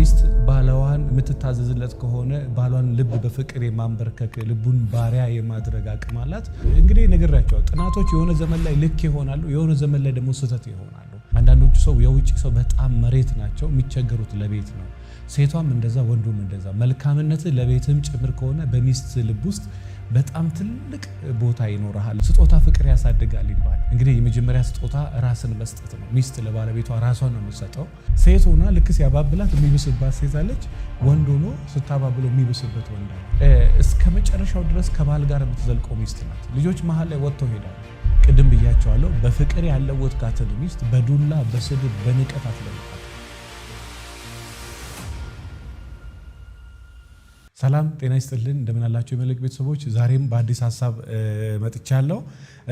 ሚስት ባለዋን የምትታዘዝለት ከሆነ ባሏን ልብ በፍቅር የማንበርከክ ልቡን ባሪያ የማድረግ አቅም አላት። እንግዲህ ነግሬያቸዋለሁ። ጥናቶች የሆነ ዘመን ላይ ልክ ይሆናሉ፣ የሆነ ዘመን ላይ ደግሞ ስህተት ይሆናሉ። አንዳንዶቹ ሰው የውጭ ሰው በጣም መሬት ናቸው፣ የሚቸገሩት ለቤት ነው። ሴቷም እንደዛ ወንዱም እንደዛ። መልካምነት ለቤትም ጭምር ከሆነ በሚስት ልብ ውስጥ በጣም ትልቅ ቦታ ይኖርሃል። ስጦታ ፍቅር ያሳድጋል ይባላል። እንግዲህ የመጀመሪያ ስጦታ ራስን መስጠት ነው። ሚስት ለባለቤቷ ራሷን ነው የምትሰጠው። ሴት ሆና ልክ ሲያባብላት የሚብስባት ሴት አለች፣ ወንድ ሆኖ ስታባብለው የሚብስበት ወንድ አለ። እስከ መጨረሻው ድረስ ከባል ጋር የምትዘልቀው ሚስት ናት። ልጆች መሀል ላይ ወጥተው ሄዳሉ። ቅድም ብያቸዋለሁ። በፍቅር ያለወጥካትን ሚስት በዱላ በስድብ በንቀት አትለውጣት። ሰላም ጤና ይስጥልን፣ እንደምን አላችሁ የመልሕቅ ቤተሰቦች? ዛሬም በአዲስ ሀሳብ መጥቻለሁ።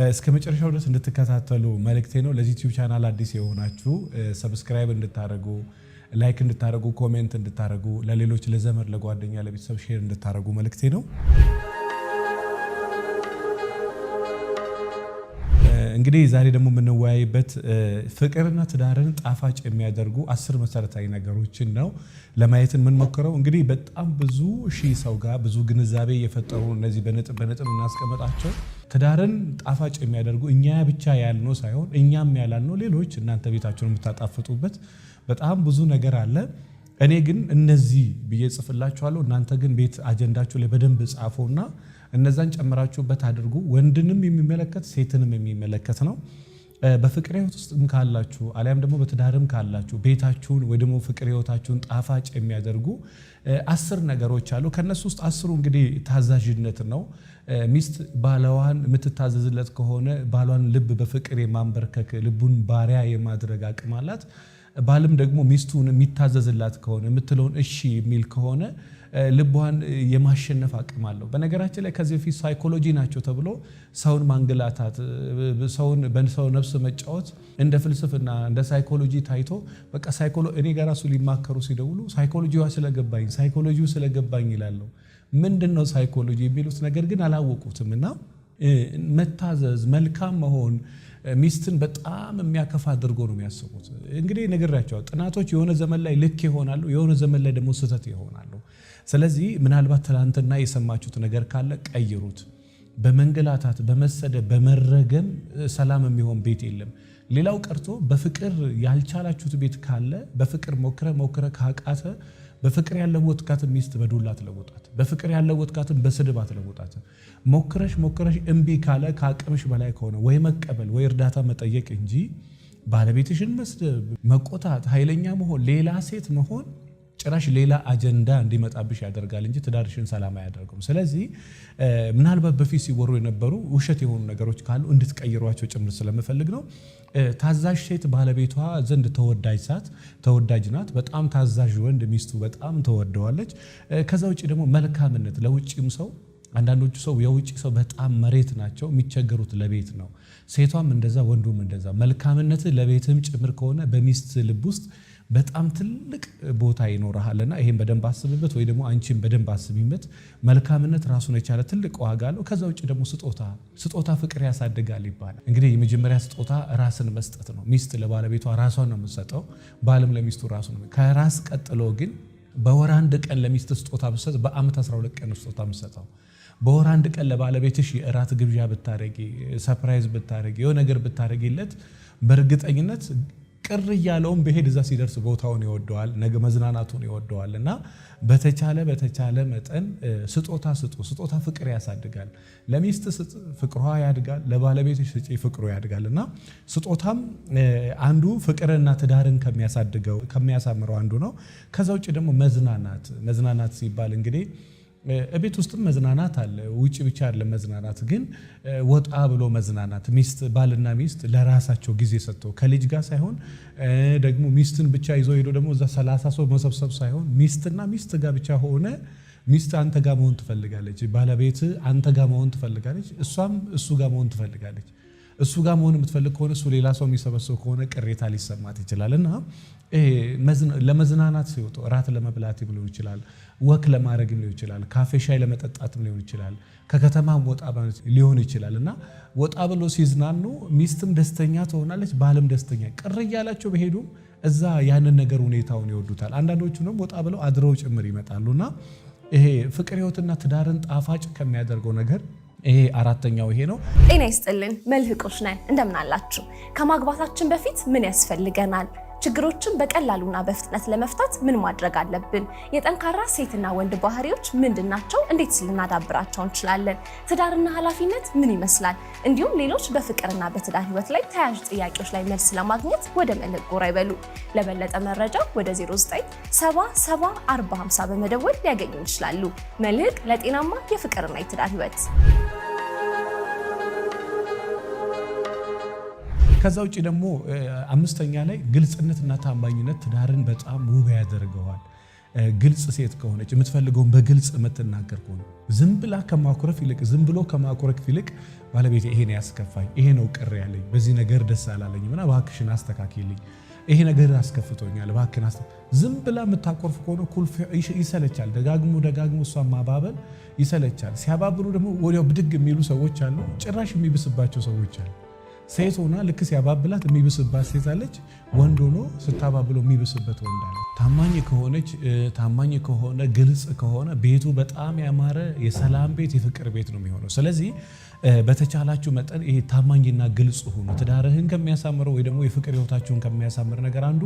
እስከ መጨረሻው ድረስ እንድትከታተሉ መልእክቴ ነው። ለዚህ ዩቲዩብ ቻናል አዲስ የሆናችሁ ሰብስክራይብ እንድታደርጉ፣ ላይክ እንድታደርጉ፣ ኮሜንት እንድታደርጉ፣ ለሌሎች ለዘመድ ለጓደኛ ለቤተሰብ ሼር እንድታደርጉ መልእክቴ ነው። እንግዲህ ዛሬ ደግሞ የምንወያይበት ፍቅርና ትዳርን ጣፋጭ የሚያደርጉ 10 መሰረታዊ ነገሮችን ነው ለማየት የምንሞክረው። እንግዲህ በጣም ብዙ ሺህ ሰው ጋር ብዙ ግንዛቤ የፈጠሩ እነዚህ በነጥብ እናስቀመጣቸው ትዳርን ጣፋጭ የሚያደርጉ እኛ ብቻ ያልነው ሳይሆን እኛም ያላልነው ሌሎች እናንተ ቤታችሁን የምታጣፍጡበት በጣም ብዙ ነገር አለ። እኔ ግን እነዚህ ብዬ ጽፍላችኋለሁ። እናንተ ግን ቤት አጀንዳችሁ ላይ በደንብ ጻፉና እነዛን ጨምራችሁበት አድርጉ። ወንድንም የሚመለከት ሴትንም የሚመለከት ነው። በፍቅር ህይወት ውስጥ ካላችሁ አሊያም ደግሞ በትዳርም ካላችሁ ቤታችሁን ወይ ደግሞ ፍቅር ህይወታችሁን ጣፋጭ የሚያደርጉ 10 ነገሮች አሉ። ከነሱ ውስጥ 10ሩ እንግዲህ ታዛዥነት ነው። ሚስት ባለዋን የምትታዘዝለት ከሆነ ባሏን ልብ በፍቅር የማንበርከክ ልቡን ባሪያ የማድረግ አቅም አላት። ባልም ደግሞ ሚስቱን የሚታዘዝላት ከሆነ የምትለውን እሺ የሚል ከሆነ ልቧን የማሸነፍ አቅም አለው። በነገራችን ላይ ከዚህ በፊት ሳይኮሎጂ ናቸው ተብሎ ሰውን ማንገላታት፣ በሰው ነፍስ መጫወት እንደ ፍልስፍና እንደ ሳይኮሎጂ ታይቶ በቃ እኔ ጋር ራሱ ሊማከሩ ሲደውሉ ሳይኮሎጂዋ ስለገባኝ ይላሉ። ምንድነው ሳይኮሎጂ የሚሉት ነገር ግን አላወቁትም። እና መታዘዝ መልካም መሆን ሚስትን በጣም የሚያከፋ አድርጎ ነው የሚያስቡት። እንግዲህ ነግሬያቸዋለሁ። ጥናቶች የሆነ ዘመን ላይ ልክ ይሆናሉ፣ የሆነ ዘመን ላይ ደግሞ ስህተት ይሆናሉ። ስለዚህ ምናልባት ትናንትና የሰማችሁት ነገር ካለ ቀይሩት። በመንገላታት በመሰደብ በመረገም ሰላም የሚሆን ቤት የለም። ሌላው ቀርቶ በፍቅር ያልቻላችሁት ቤት ካለ በፍቅር ሞክረ ካቃተ በፍቅር ያለወጥካትን ሚስት በዱላ አትለውጣት። በፍቅር ያለወጥካትን በስድብ አትለውጣት። ሞክረሽ እምቢ ካለ ከአቅምሽ በላይ ከሆነ ወይ መቀበል ወይ እርዳታ መጠየቅ እንጂ ባለቤትሽን መስደብ፣ መቆጣት፣ ኃይለኛ መሆን፣ ሌላ ሴት መሆን ጭራሽ ሌላ አጀንዳ እንዲመጣብሽ ያደርጋል እንጂ ትዳርሽን ሰላም አያደርጉም። ስለዚህ ምናልባት በፊት ሲወሩ የነበሩ ውሸት የሆኑ ነገሮች ካሉ እንድትቀይሯቸው ጭምር ስለምፈልግ ነው። ታዛዥ ሴት ባለቤቷ ዘንድ ተወዳጅ ናት። በጣም ታዛዥ ወንድ ሚስቱ በጣም ተወደዋለች። ከዛ ውጭ ደግሞ መልካምነት ለውጭም ሰው አንዳንዶቹ ሰው የውጭ ሰው በጣም መሬት ናቸው፣ የሚቸገሩት ለቤት ነው። ሴቷም እንደዛ ወንዱም እንደዛ። መልካምነት ለቤትም ጭምር ከሆነ በሚስት ልብ ውስጥ በጣም ትልቅ ቦታ ይኖርሃልና ይሄን በደንብ አስብበት፣ ወይ ደግሞ አንቺም በደንብ አስቢበት። መልካምነት ራሱን የቻለ ትልቅ ዋጋ አለው። ከዛ ውጭ ደግሞ ስጦታ ፍቅር ያሳድጋል ይባላል። እንግዲህ የመጀመሪያ ስጦታ ራስን መስጠት ነው። ሚስት ለባለቤቷ ራሷን ነው የምትሰጠው፣ ባልም ለሚስቱ ራሱ ነው። ከራስ ቀጥሎ ግን በወር 1 ቀን ለሚስት ስጦታ ብትሰጥ በአመት 12 ቀን ስጦታ የምትሰጠው። በወር 1 ቀን ለባለቤትሽ የእራት ግብዣ ብታረጊ፣ ሰርፕራይዝ ብታረጊ፣ የሆነ ነገር ብታረጊለት በእርግጠኝነት ቅር እያለውም በሄድ እዛ ሲደርስ ቦታውን ይወደዋል፣ ነገ መዝናናቱን ይወደዋል። እና በተቻለ መጠን ስጦታ ፍቅር ያሳድጋል። ለሚስት ስጥ ፍቅሯ ያድጋል፣ ለባለቤትሽ ስጪ ፍቅሩ ያድጋል። እና ስጦታም አንዱ ፍቅርና ትዳርን ከሚያሳምረው አንዱ ነው። ከዛ ውጭ ደግሞ መዝናናት ሲባል እንግዲህ እቤት ውስጥም መዝናናት አለ፣ ውጭ ብቻ አይደለም መዝናናት። ግን ወጣ ብሎ መዝናናት ባልና ሚስት ለራሳቸው ጊዜ ሰጥተው ከልጅ ጋር ሳይሆን ደግሞ ሚስትን ብቻ ይዞ ሄዶ ደግሞ እዛ 30 ሰው መሰብሰብ ሳይሆን ሚስትና ሚስት ጋር ብቻ ሆነ። ሚስት አንተ ጋር መሆን ትፈልጋለች፣ ባለቤት አንተ ጋር መሆን ትፈልጋለች፣ እሷም እሱ ጋር መሆን ትፈልጋለች። እሱ ጋር መሆን የምትፈልግ ከሆነ እሱ ሌላ ሰው የሚሰበሰብ ከሆነ ቅሬታ ሊሰማት ይችላል። እና ለመዝናናት ሲወጡ እራት ለመብላት ሊሆን ይችላል፣ ወክ ለማድረግ ሊሆን ይችላል፣ ካፌ ሻይ ለመጠጣት ሊሆን ይችላል፣ ከከተማም ወጣ ሊሆን ይችላል። እና ወጣ ብሎ ሲዝናኑ ሚስትም ደስተኛ ትሆናለች፣ ባልም ደስተኛ። ቅር እያላቸው በሄዱ እዛ ያንን ነገር ሁኔታውን ይወዱታል። አንዳንዶቹ ደግሞ ወጣ ብለው አድረው ጭምር ይመጣሉና ይሄ ፍቅር ህይወትና ትዳርን ጣፋጭ ከሚያደርገው ነገር ይሄ አራተኛው ይሄ ነው። ጤና ይስጥልን መልህቆች ነን፣ እንደምን አላችሁ? ከማግባታችን በፊት ምን ያስፈልገናል? ችግሮችን በቀላሉና በፍጥነት ለመፍታት ምን ማድረግ አለብን? የጠንካራ ሴትና ወንድ ባህሪዎች ምንድናቸው? እንዴት ልናዳብራቸው እንችላለን? ትዳርና ኃላፊነት ምን ይመስላል? እንዲሁም ሌሎች በፍቅርና በትዳር ህይወት ላይ ተያያዥ ጥያቄዎች ላይ መልስ ለማግኘት ወደ መልህቅ ጎራ ይበሉ። ለበለጠ መረጃ ወደ 09774050 በመደወል ሊያገኙ ይችላሉ። መልህቅ ለጤናማ የፍቅርና የትዳር ህይወት። ከዛ ውጪ ደግሞ አምስተኛ ላይ ግልጽነትና ታማኝነት ትዳርን በጣም ውብ ያደርገዋል። ግልጽ ሴት ከሆነች የምትፈልገውን በግልጽ የምትናገር ከሆነ ዝም ብላ ከማኩረፍ ይልቅ ዝም ብሎ ከማኩረፍ ይልቅ ባለቤቴ ይሄ ነው ያስከፋኝ፣ ይሄ ነው ቅር ያለኝ፣ በዚህ ነገር ደስ አላለኝም እና እባክሽን አስተካክልኝ፣ ይሄ ነገር አስከፍቶኛል እባክን ዝም ብላ የምታቆርፍ ከሆነ ኩልፍ ይሰለቻል። ደጋግሞ እሷ ማባበል ይሰለቻል። ሲያባብሉ ደግሞ ወዲያው ብድግ የሚሉ ሰዎች አሉ። ጭራሽ የሚብስባቸው ሰዎች አሉ። ሴት ሆና ልክ ሲያባብላት የሚብስባት ሴት አለች። ወንድ ሆኖ ስታባብለው የሚብስበት ወንድ አለ። ታማኝ ከሆነ ግልጽ ከሆነ ቤቱ በጣም ያማረ የሰላም ቤት የፍቅር ቤት ነው የሚሆነው። ስለዚህ በተቻላችሁ መጠን ይሄ ታማኝና ግልጽ ሆኖ ትዳርህን ከሚያሳምረው ወይ ደግሞ የፍቅር ህይወታችሁን ከሚያሳምር ነገር አንዱ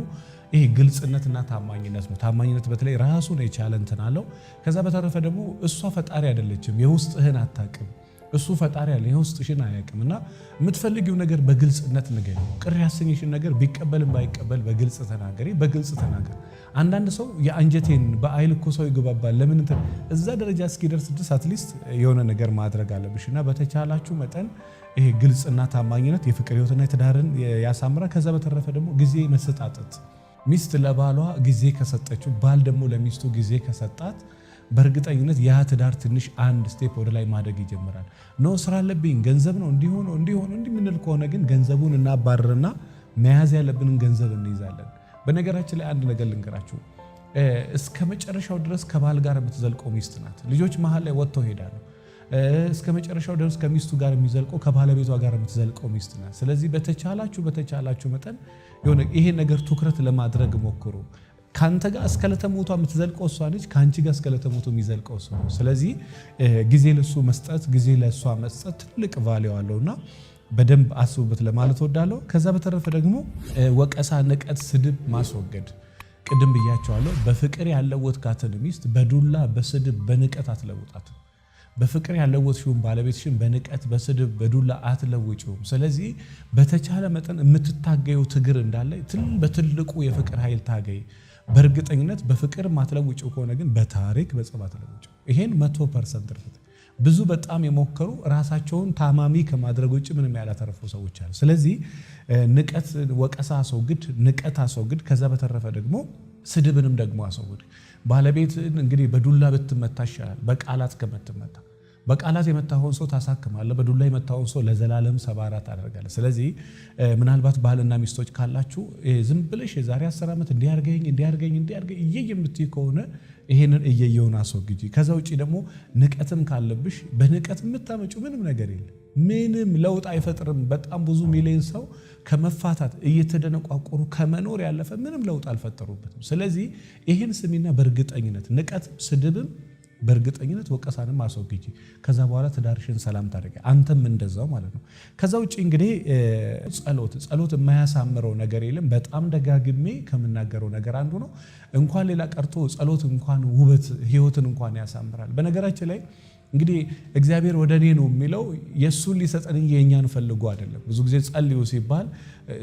ይሄ ግልጽነትና ታማኝነት ነው። ታማኝነት በተለይ ራሱን የቻለ እንትን አለው። ከዛ በተረፈ ደግሞ እሷ ፈጣሪ አይደለችም፣ የውስጥህን አታውቅም። እሱ ፈጣሪ ያለ የውስጥሽን አያውቅምና የምትፈልጊው ነገር በግልጽነት ንገሪ። ቅር ያሰኝሽን ነገር ቢቀበልም ባይቀበል በግልጽ ተናገሪ፣ በግልጽ ተናገር። አንዳንድ ሰው የአንጀቴን በአይል እኮ ሰው ይገባባል ለምን እዛ ደረጃ እስኪደርስ ድረስ አትሊስት የሆነ ነገር ማድረግ አለብሽና በተቻላችሁ መጠን ይሄ ግልጽና ታማኝነት የፍቅር ህይወትና የትዳርን ያሳምራል። ከዛ በተረፈ ደግሞ ጊዜ መሰጣጠት፣ ሚስት ለባሏ ጊዜ ከሰጠችው ባል ደግሞ ለሚስቱ ጊዜ ከሰጣት በእርግጠኝነት ያ ትዳር ትንሽ አንድ ስቴፕ ወደ ላይ ማደግ ይጀምራል። ኖ ስራ አለብኝ ገንዘብ ነው እንዲሆን እንዲምንል ከሆነ ግን ገንዘቡን እናባርርና መያዝ ያለብንን ገንዘብ እንይዛለን። በነገራችን ላይ አንድ ነገር ልንገራችሁ፣ እስከ መጨረሻው ድረስ ከባል ጋር የምትዘልቀው ሚስት ናት። ልጆች መሀል ላይ ወጥተው ሄዳሉ። እስከ መጨረሻው ድረስ ከሚስቱ ጋር የሚዘልቀው ከባለቤቷ ጋር የምትዘልቀው ሚስት ናት። ስለዚህ በተቻላችሁ መጠን የሆነ ይሄን ነገር ትኩረት ለማድረግ ሞክሩ። ካንተ ጋር እስከ ለተሞቷ የምትዘልቀው እሷ ነች፣ ካንቺ ጋር እስከ ለተሞቱ የሚዘልቀው እሱ ነው። ስለዚህ ጊዜ ለሱ መስጠት፣ ጊዜ ለሷ መስጠት ትልቅ ቫልዩ አለውና በደንብ አስቡበት ለማለት ወዳለው። ከዛ በተረፈ ደግሞ ወቀሳ፣ ንቀት፣ ስድብ ማስወገድ። ቅድም ብያቸዋለሁ። በፍቅር ያለወጥካትን ሚስት በዱላ በስድብ በንቀት አትለውጣት። በፍቅር ያለወጥሽውን ባለቤትሽን በንቀት በስድብ በዱላ አትለውጪውም። ስለዚህ በተቻለ መጠን የምትታገዩ ትግር እንዳለ በትልቁ የፍቅር ኃይል ታገይ። በእርግጠኝነት በፍቅር ማትለውጪው ከሆነ ግን በታሪክ በጸብ አትለውጪው። ይሄን 100% እርግጥ። ብዙ በጣም የሞከሩ ራሳቸውን ታማሚ ከማድረግ ውጭ ምንም ያላተረፉ ሰዎች አሉ። ስለዚህ ንቀት፣ ወቀሳ አስወግድ፣ ንቀት አስወግድ። ከዛ በተረፈ ደግሞ ስድብንም ደግሞ አስወግድ። ባለቤትን እንግዲህ በዱላ ብትመታ ይሻላል በቃላት ከመትመታ። በቃላት የመታውን ሰው ታሳክማለህ፣ በዱላ የመታውን ሰው ለዘላለም ሰባራ ታደርጋለህ። ስለዚህ ምናልባት ባልና ሚስቶች ካላችሁ ዝም ብለሽ የዛሬ 10 ዓመት እንዲያርገኝ እየየ የምትይ ከሆነ ይሄንን እየየውን አስወግጂ። ከዛ ውጪ ደግሞ ንቀትም ካለብሽ በንቀት የምታመጪው ምንም ነገር የለም፣ ምንም ለውጥ አይፈጥርም። በጣም ብዙ ሚሊዮን ሰው ከመፋታት እየተደነቋቆሩ ከመኖር ያለፈ ምንም ለውጥ አልፈጠሩበትም። ስለዚህ ይሄን ስሚና በእርግጠኝነት ንቀትም ስድብም በእርግጠኝነት ወቀሳንም አስወግጂ። ከዛ በኋላ ትዳርሽን ሰላም ታደርጊ፣ አንተም እንደዛው ማለት ነው። ከዛ ውጪ እንግዲህ ጸሎት የማያሳምረው ነገር የለም። በጣም ደጋግሜ ከምናገረው ነገር አንዱ ነው። እንኳን ሌላ ቀርቶ ጸሎት እንኳን ውበት ህይወትን እንኳን ያሳምራል። በነገራችን ላይ እንግዲህ እግዚአብሔር ወደ እኔ ነው የሚለው የሱን ሊሰጠን እንጂ የኛን ፈልጎ አይደለም። ብዙ ጊዜ ጸልዩ ሲባል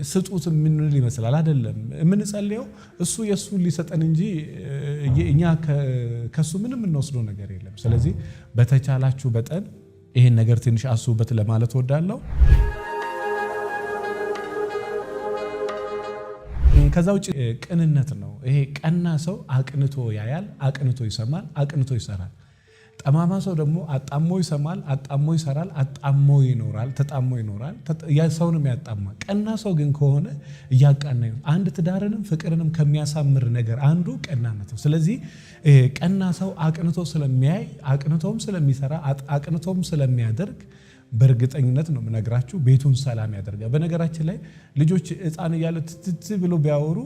ስጡት የምንል ይመስላል። አይደለም የምንጸልየው እሱ የሱን ሊሰጠን እንጂ እኛ ከሱ ምንም የምንወስደው ነገር የለም። ስለዚህ በተቻላችሁ መጠን ይሄን ነገር ትንሽ አስቡበት ለማለት ወዳለው። ከዛ ውጪ ቅንነት ነው። ይሄ ቀና ሰው አቅንቶ ያያል፣ አቅንቶ ይሰማል፣ አቅንቶ ይሰራል። ጠማማ ሰው ደግሞ አጣሞ ይሰማል፣ አጣሞ ይሰራል፣ አጣሞ ይኖራል፣ ተጣሞ ይኖራል። ሰውንም ያጣማ። ቀና ሰው ግን ከሆነ እያቃና ይኖር። አንድ ትዳርንም ፍቅርንም ከሚያሳምር ነገር አንዱ ቀናነት ነው። ስለዚህ ቀና ሰው አቅንቶ ስለሚያይ፣ አቅንቶም ስለሚሰራ፣ አቅንቶም ስለሚያደርግ በእርግጠኝነት ነው የምነግራችሁ ቤቱን ሰላም ያደርጋል። በነገራችን ላይ ልጆች ሕፃን እያለ ትት ብሎ ቢያወሩ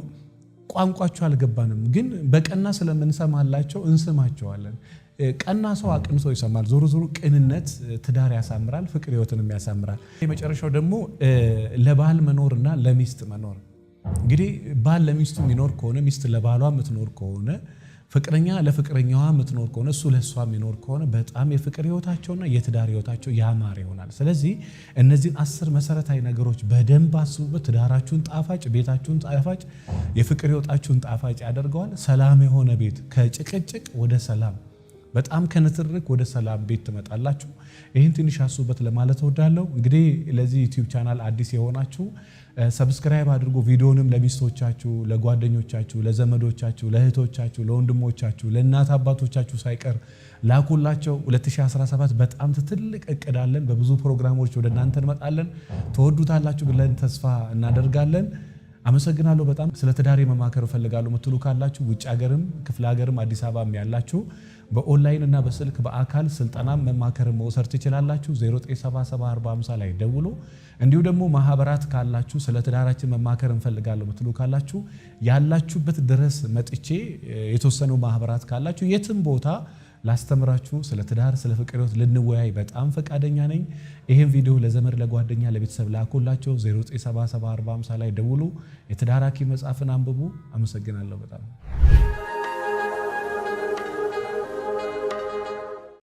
ቋንቋቸው አልገባንም፣ ግን በቀና ስለምንሰማላቸው እንስማቸዋለን። ቀና ሰው አቅን ሰው ይሰማል። ዞሮ ዞሮ ቅንነት ትዳር ያሳምራል፣ ፍቅር ህይወትንም ያሳምራል። የመጨረሻው ደግሞ ለባል መኖርና ለሚስት መኖር። እንግዲህ ባል ለሚስቱ የሚኖር ከሆነ፣ ሚስት ለባሏ የምትኖር ከሆነ፣ ፍቅረኛ ለፍቅረኛዋ የምትኖር ከሆነ፣ እሱ ለእሷ የሚኖር ከሆነ በጣም የፍቅር ህይወታቸውና የትዳር ህይወታቸው ያማረ ይሆናል። ስለዚህ እነዚህን 10 መሰረታዊ ነገሮች በደንብ አስቡበት። ትዳራችሁን ጣፋጭ፣ ቤታችሁን ጣፋጭ፣ የፍቅር ህይወታችሁን ጣፋጭ ያደርገዋል። ሰላም የሆነ ቤት ከጭቅጭቅ ወደ ሰላም፣ በጣም ከንትርክ ወደ ሰላም ቤት ትመጣላችሁ። ይህን ትንሽ አስቡበት ለማለት እወዳለሁ። እንግዲህ ለዚህ ዩቲዩብ ቻናል አዲስ የሆናችሁ ሰብስክራይብ አድርጉ። ቪዲዮንም ለሚስቶቻችሁ፣ ለጓደኞቻችሁ፣ ለዘመዶቻችሁ፣ ለእህቶቻችሁ፣ ለወንድሞቻችሁ፣ ለእናት አባቶቻችሁ ሳይቀር ላኩላቸው። 2017 በጣም ትልቅ እቅድ አለን። በብዙ ፕሮግራሞች ወደ እናንተ እንመጣለን። ተወዱታላችሁ ብለን ተስፋ እናደርጋለን። አመሰግናለሁ። በጣም ስለ ትዳሬ መማከር እፈልጋለሁ ምትሉ ካላችሁ ውጭ ሀገርም ክፍለ ሀገርም አዲስ አበባም ያላችሁ በኦንላይን እና በስልክ በአካል ስልጠና መማከር መውሰድ ትችላላችሁ። 09774050 ላይ ደውሉ። እንዲሁ ደግሞ ማህበራት ካላችሁ ስለ ትዳራችን መማከር እንፈልጋለሁ ምትሉ ካላችሁ ያላችሁበት ድረስ መጥቼ የተወሰኑ ማህበራት ካላችሁ የትም ቦታ ላስተምራችሁ ስለ ትዳር ስለ ፍቅር ህይወት ልንወያይ በጣም ፈቃደኛ ነኝ። ይሄን ቪዲዮ ለዘመድ ለጓደኛ ለቤተሰብ ላኩላቸው። 09774050 ላይ ደውሉ። የትዳር ሐኪም መጽሐፍን አንብቡ። አመሰግናለሁ በጣም